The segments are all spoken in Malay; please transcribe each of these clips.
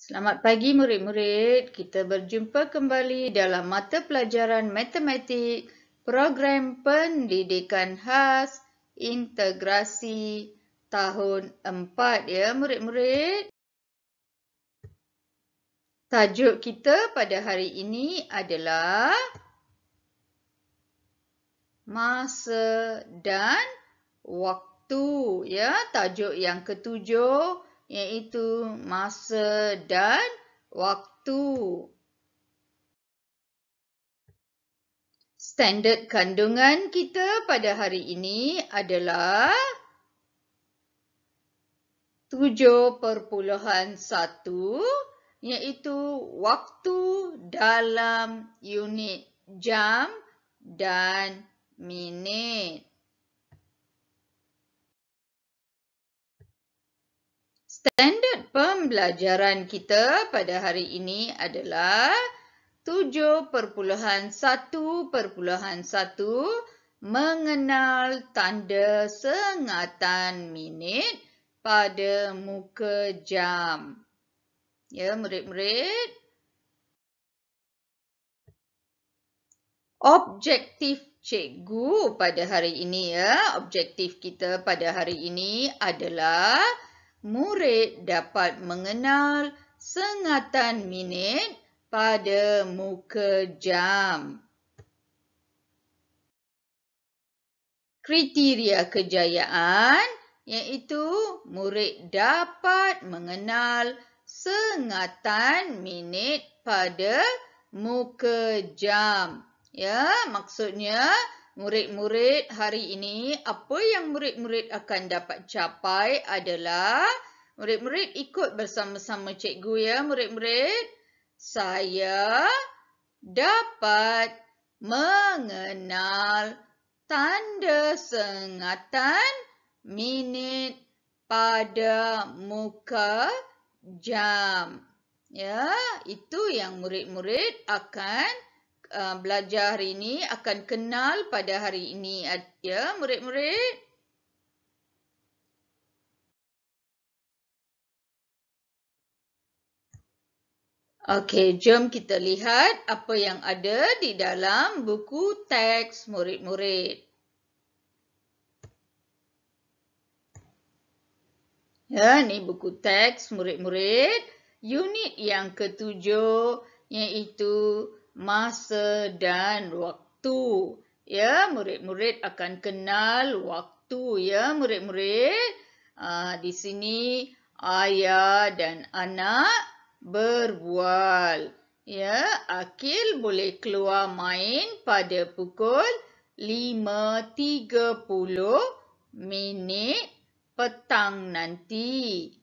Selamat pagi murid-murid. Kita berjumpa kembali dalam mata pelajaran matematik program pendidikan khas integrasi tahun 4 ya murid-murid. Tajuk kita pada hari ini adalah masa dan waktu ya. Tajuk yang ketujuh iaitu masa dan waktu. Standard kandungan kita pada hari ini adalah 7.1 iaitu waktu dalam unit jam dan minit. Standard pembelajaran kita pada hari ini adalah 7.1.1 mengenal tanda sengatan minit pada muka jam. Ya, murid-murid. Objektif cikgu pada hari ini ya. Objektif kita pada hari ini adalah murid dapat mengenal sengatan minit pada muka jam. Kriteria kejayaan iaitu murid dapat mengenal sengatan minit pada muka jam. Ya, maksudnya murid-murid hari ini apa yang murid-murid akan dapat capai adalah murid-murid ikut bersama-sama cikgu ya murid-murid. Saya dapat mengenal tanda sengatan minit pada muka jam. Ya, itu yang murid-murid akan belajar hari ini, akan kenal pada hari ini ya murid-murid. Okey, jom kita lihat apa yang ada di dalam buku teks murid-murid. Ya, ni buku teks murid-murid. Unit yang ketujuh iaitu masa dan waktu. Ya, murid-murid akan kenal waktu ya murid-murid. Di sini ayah dan anak berbual. Ya, Akil boleh keluar main pada pukul 5.30 minit petang nanti.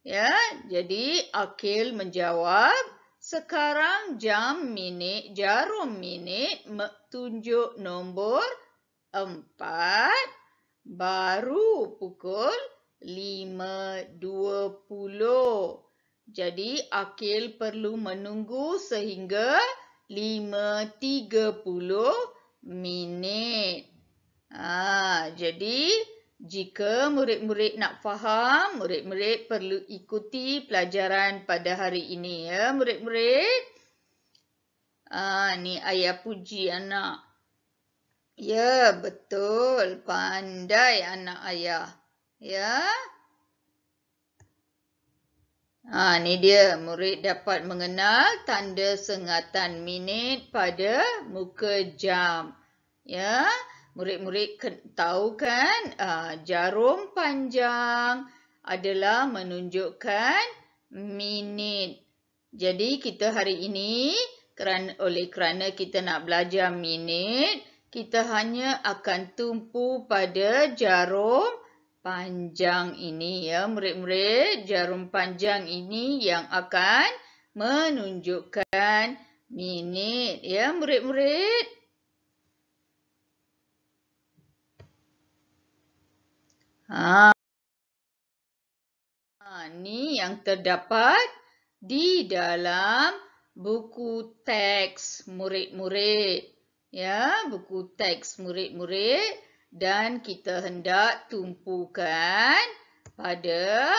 Ya, jadi Akil menjawab, sekarang jarum minit tunjuk nombor 4 baru pukul 5.20. Jadi Akil perlu menunggu sehingga 5.30 minit. Jadi jika murid-murid nak faham, murid-murid perlu ikuti pelajaran pada hari ini ya murid-murid. Ni ayah puji anak. Ya, betul. Pandai anak ayah. Ya. Ni dia. Murid dapat mengenal tanda sengatan minit pada muka jam. Ya. Murid-murid tahu kan jarum panjang adalah menunjukkan minit. Jadi kita hari ini oleh kerana kita nak belajar minit, kita hanya akan tumpu pada jarum panjang ini ya murid-murid. Jarum panjang ini yang akan menunjukkan minit ya murid-murid. Ni yang terdapat di dalam buku teks murid-murid. Ya, buku teks murid-murid dan kita hendak tumpukan pada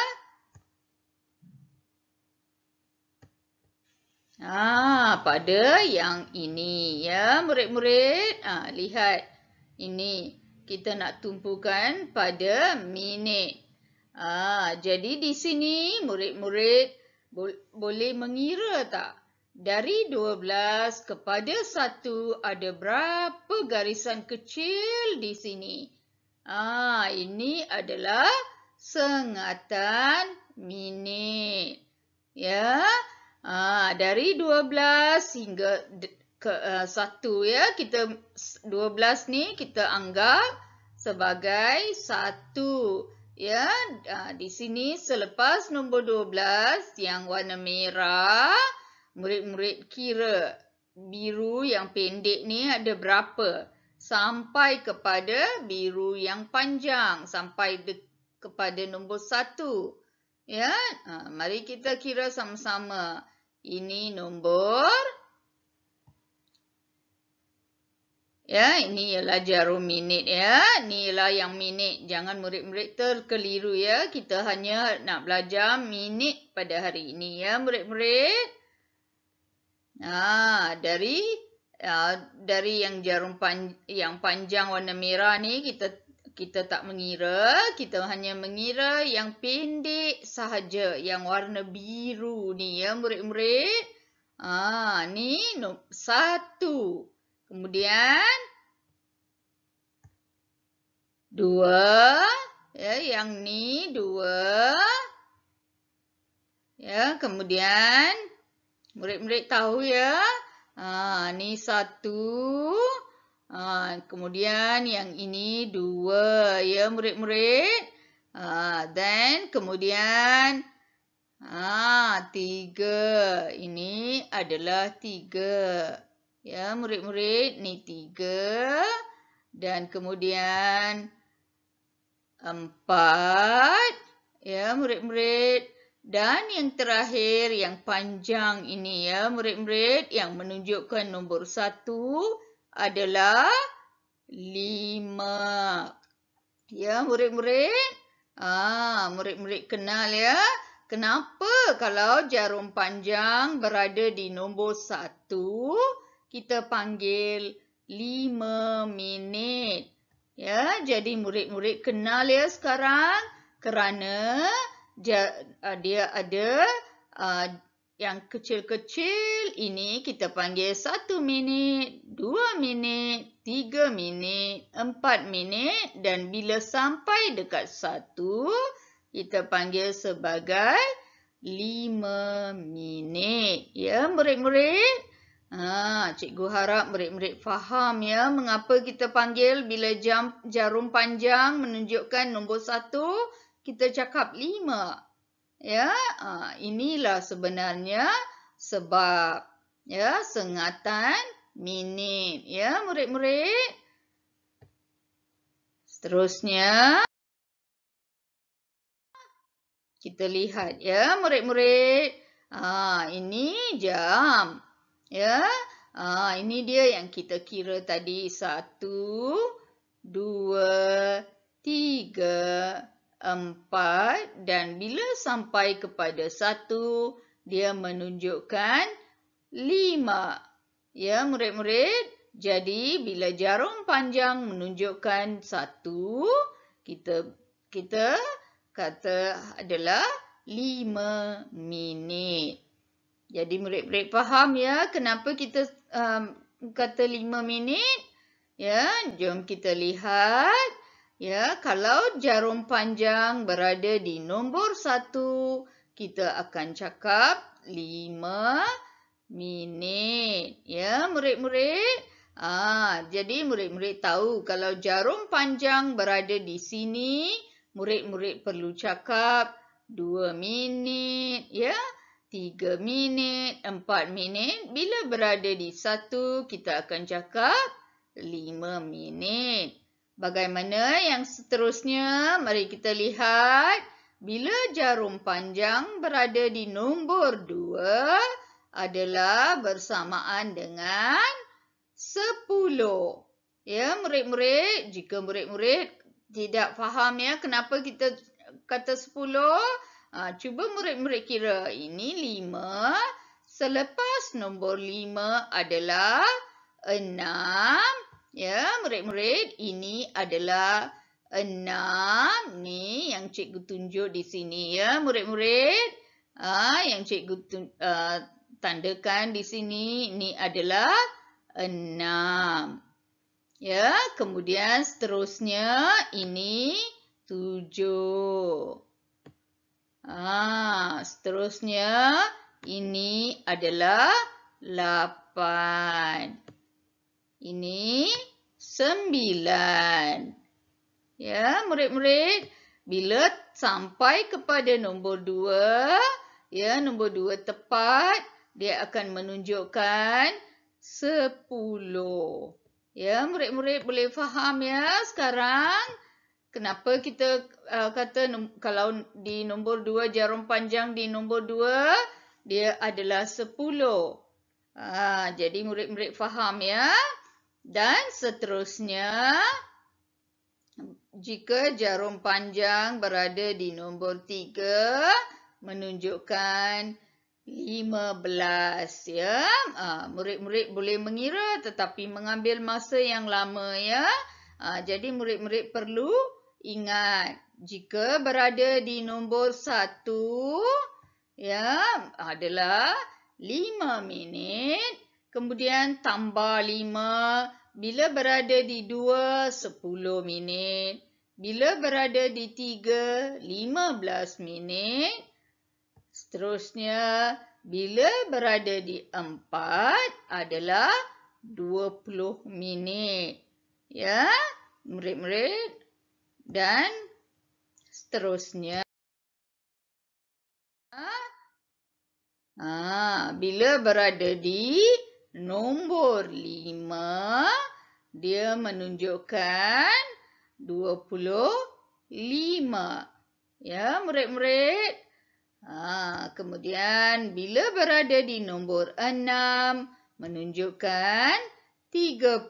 Pada yang ini ya murid-murid. Lihat ini kita nak tumpukan pada minit. Jadi di sini murid-murid boleh mengira tak? Dari 12 kepada 1 ada berapa garisan kecil di sini? Ini adalah sengatan minit. Ya. Dari 12 hingga ke 1 ya, kita 12 ni kita anggap sebagai 1 ya. Di sini selepas nombor 12 yang warna merah, murid-murid kira biru yang pendek ni ada berapa sampai kepada biru yang panjang sampai kepada nombor 1 ya. Mari kita kira sama-sama. Ini nombor. Ya, ini ialah jarum minit ya. Ini ialah yang minit. Jangan murid-murid terkeliru ya. Kita hanya nak belajar minit pada hari ini ya murid-murid. Dari yang jarum yang panjang warna merah ni kita tak mengira, kita hanya mengira yang pendek sahaja, yang warna biru ni ya murid-murid. Ni 1. Kemudian 2. Ya, yang ni 2. Ya, kemudian murid-murid tahu ya. Ni 1. Kemudian yang ini 2 ya murid-murid. Dan kemudian 3. Ini adalah 3. Ya murid-murid, ni 3. Dan kemudian 4. Ya murid-murid. Dan yang terakhir yang panjang ini ya murid-murid, yang menunjukkan nombor 1 adalah 5. Ya murid-murid. Murid-murid kenal ya. Kenapa kalau jarum panjang berada di nombor 1, kita panggil 5 minit. Ya, jadi murid-murid kenal ya sekarang kerana dia ada yang kecil-kecil ini kita panggil 1 minit, 2 minit, 3 minit, 4 minit dan bila sampai dekat 1 kita panggil sebagai 5 minit. Ya murid-murid. Cikgu harap murid-murid faham ya mengapa kita panggil bila jarum panjang menunjukkan nombor 1 kita cakap 5. Ya, inilah sebenarnya sebab ya sengatan minit ya murid-murid. Seterusnya kita lihat ya murid-murid. Ini jam. Ya. Ini dia yang kita kira tadi 1, 2, 3, 4 dan bila sampai kepada 1 dia menunjukkan 5. Ya murid-murid. Jadi bila jarum panjang menunjukkan 1 kita kata adalah 5 minit. Jadi murid-murid faham ya kenapa kita kata 5 minit? Ya, jom kita lihat. Ya, kalau jarum panjang berada di nombor 1, kita akan cakap 5 minit. Ya, murid-murid. Jadi murid-murid tahu kalau jarum panjang berada di sini, murid-murid perlu cakap 2 minit, ya, 3 minit, 4 minit. Bila berada di 1, kita akan cakap 5 minit. Bagaimana yang seterusnya? Mari kita lihat. Bila jarum panjang berada di nombor 2 adalah bersamaan dengan 10. Ya, murid-murid, jika murid-murid tidak faham ya kenapa kita kata 10, cuba murid-murid kira. Ini 5, Selepas nombor 5 adalah 6. Ya, murid-murid, ini adalah 6. Ni yang cikgu tunjuk di sini ya, murid-murid. Yang cikgu tandakan di sini, ini adalah 6. Ya, kemudian seterusnya ini 7. Seterusnya ini adalah 8. Ini 9. Ya, murid-murid, bila sampai kepada nombor 2, ya, nombor 2 tepat, dia akan menunjukkan 10. Ya, murid-murid boleh faham ya sekarang kenapa kita kata kalau di nombor 2, jarum panjang di nombor 2, dia adalah 10. Jadi murid-murid faham ya. Dan seterusnya, jika jarum panjang berada di nombor 3, menunjukkan 15 ya. Murid-murid boleh mengira tetapi mengambil masa yang lama ya. Jadi murid-murid perlu ingat, jika berada di nombor 1 ya adalah 5 minit, kemudian tambah 5, bila berada di 2 10 minit, bila berada di 3 15 minit. Seterusnya, bila berada di 4 adalah 20 minit. Ya, murid-murid. Dan seterusnya. Bila berada di nombor 5, dia menunjukkan 25. Ya, murid-murid. Kemudian bila berada di nombor 6, menunjukkan 30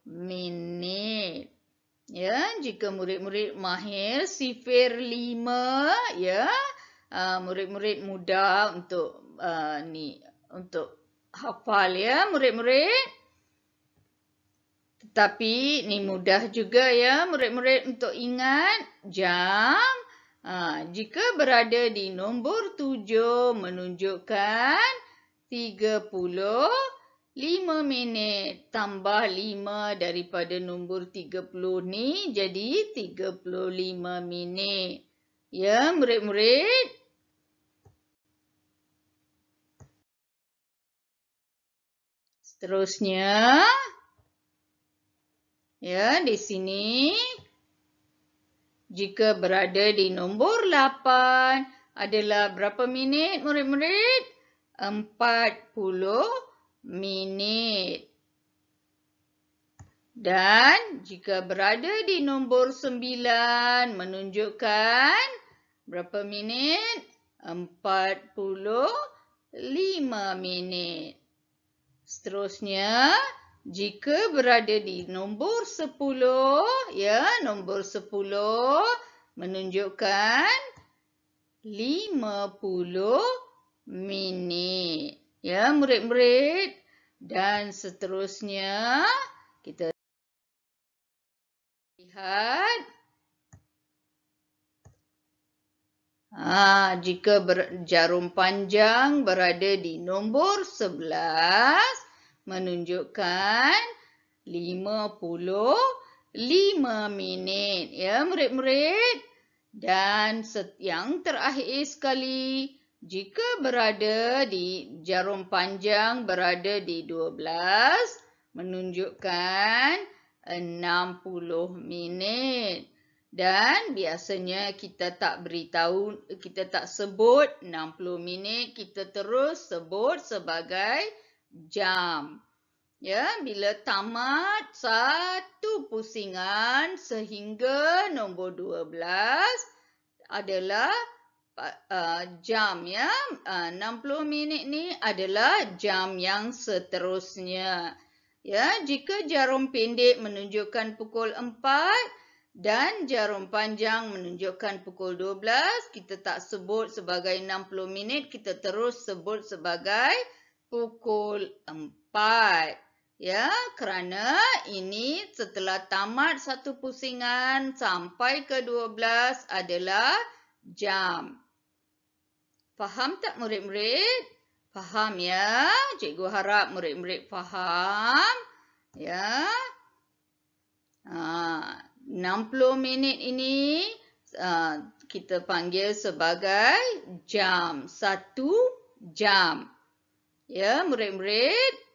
minit. Ya, jika murid-murid mahir sifir 5, ya, murid-murid mudah untuk untuk hafal ya, murid-murid. Tetapi ni mudah juga ya, murid-murid untuk ingat jam. Jika berada di nombor 7, menunjukkan 35 minit. Tambah 5 daripada nombor 30 ni, jadi 35 minit. Ya, murid-murid. Seterusnya, ya, di sini. Jika berada di nombor 8 adalah berapa minit, murid-murid? 40 minit. Dan jika berada di nombor 9 menunjukkan berapa minit? 45 minit. Seterusnya, jika berada di nombor 10, ya, nombor 10 menunjukkan 50 minit. Ya, murid-murid. Dan seterusnya, kita lihat. Jika jarum panjang berada di nombor 11, menunjukkan 55 minit. Ya, murid-murid. Dan yang terakhir sekali, jika berada di jarum panjang berada di 12, menunjukkan 60 minit. Dan biasanya kita tak beritahu, kita tak sebut 60 minit, kita terus sebut sebagai jam. Ya, bila tamat satu pusingan sehingga nombor 12 adalah jam ya. 60 minit ni adalah jam yang seterusnya. Ya, jika jarum pendek menunjukkan pukul 4, dan jarum panjang menunjukkan pukul 12. Kita tak sebut sebagai 60 minit, kita terus sebut sebagai pukul 4. Ya, kerana ini setelah tamat satu pusingan sampai ke 12 adalah jam. Faham tak murid-murid? Faham ya? Cikgu harap murid-murid faham. Ya. 60 minit ini kita panggil sebagai jam. 1 jam. Ya, murid-murid.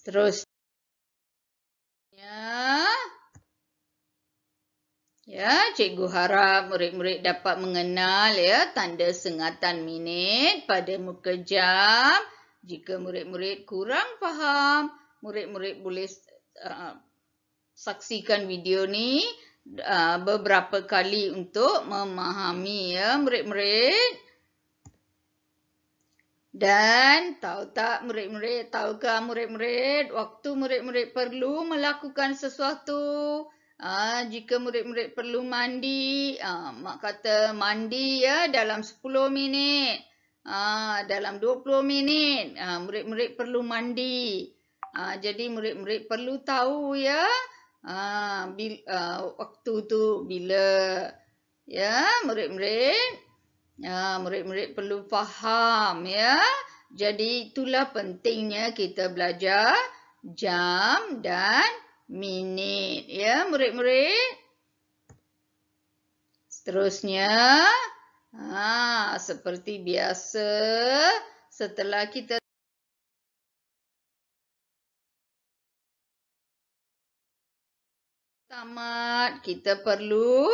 Seterusnya. Ya, cikgu harap murid-murid dapat mengenal ya tanda sengatan minit pada muka jam. Jika murid-murid kurang faham, murid-murid boleh saksikan video ni beberapa kali untuk memahami ya murid-murid. Dan tahukah murid-murid waktu murid-murid perlu melakukan sesuatu, jika murid-murid perlu mandi, mak kata mandi ya dalam 10 minit, dalam 20 minit, murid-murid perlu mandi. Jadi murid-murid perlu tahu ya waktu tu bila. Ya, murid-murid. Murid-murid perlu faham ya. Jadi itulah pentingnya kita belajar jam dan minit ya murid-murid. Seterusnya, seperti biasa setelah kita tamat, kita perlu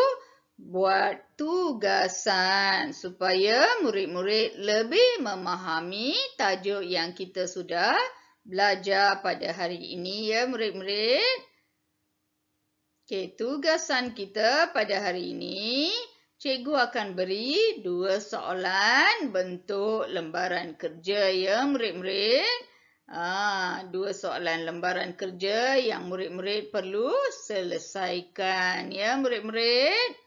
buat tugasan supaya murid-murid lebih memahami tajuk yang kita sudah belajar pada hari ini ya murid-murid. Okey, tugasan kita pada hari ini, cikgu akan beri 2 soalan bentuk lembaran kerja ya murid-murid. 2 soalan lembaran kerja yang murid-murid perlu selesaikan ya murid-murid.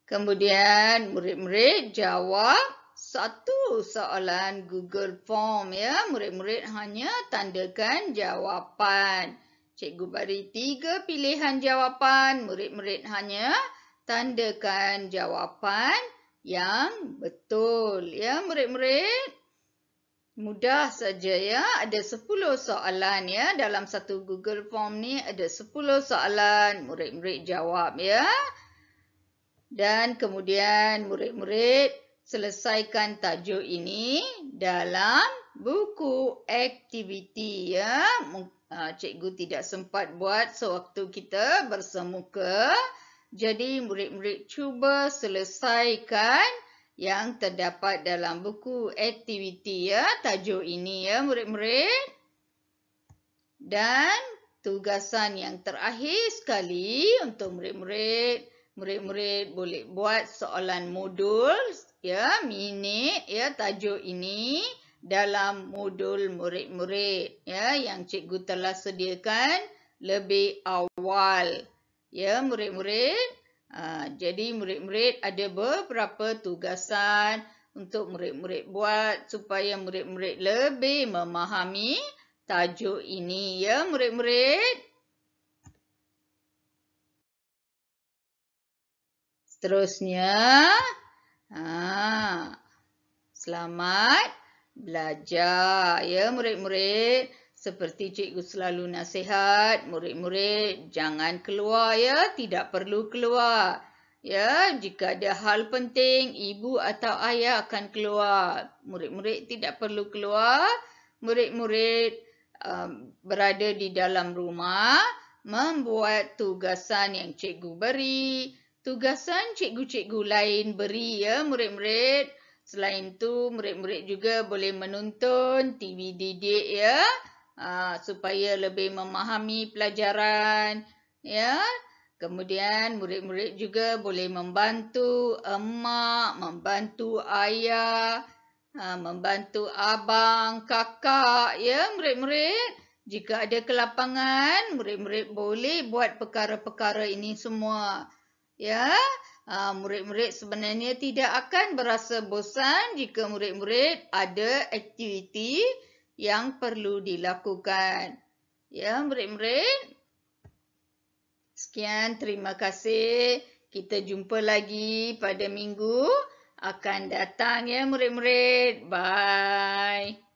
Kemudian murid-murid jawab 1 soalan Google Form ya. Murid-murid hanya tandakan jawapan. Cikgu beri 3 pilihan jawapan. Murid-murid hanya tandakan jawapan yang betul ya murid-murid. Mudah saja ya. Ada 10 soalan ya. Dalam satu Google Form ni ada 10 soalan. Murid-murid jawab ya. Dan kemudian murid-murid selesaikan tajuk ini dalam buku aktiviti ya. Cikgu tidak sempat buat sewaktu kita bersemuka. Jadi murid-murid cuba selesaikan yang terdapat dalam buku aktiviti ya, tajuk ini ya murid-murid. Dan tugasan yang terakhir sekali untuk murid-murid. Murid-murid boleh buat soalan modul ya, minit ya tajuk ini dalam modul murid-murid ya yang cikgu telah sediakan lebih awal ya murid-murid. Jadi murid-murid ada beberapa tugasan untuk murid-murid buat supaya murid-murid lebih memahami tajuk ini ya murid-murid. Seterusnya, selamat belajar ya murid-murid. Seperti cikgu selalu nasihat, murid-murid jangan keluar ya, tidak perlu keluar. Ya, jika ada hal penting, ibu atau ayah akan keluar. Murid-murid tidak perlu keluar. Murid-murid berada di dalam rumah, membuat tugasan yang cikgu beri. Tugasan cikgu-cikgu lain beri ya murid-murid. Selain itu, murid-murid juga boleh menonton TV didik ya. Supaya lebih memahami pelajaran ya. Kemudian murid-murid juga boleh membantu emak, membantu ayah, membantu abang, kakak ya murid-murid. Jika ada kelapangan, murid-murid boleh buat perkara-perkara ini semua. Ya, murid-murid sebenarnya tidak akan berasa bosan jika murid-murid ada aktiviti yang perlu dilakukan. Ya, murid-murid. Sekian, terima kasih. Kita jumpa lagi pada minggu akan datang ya murid-murid. Bye.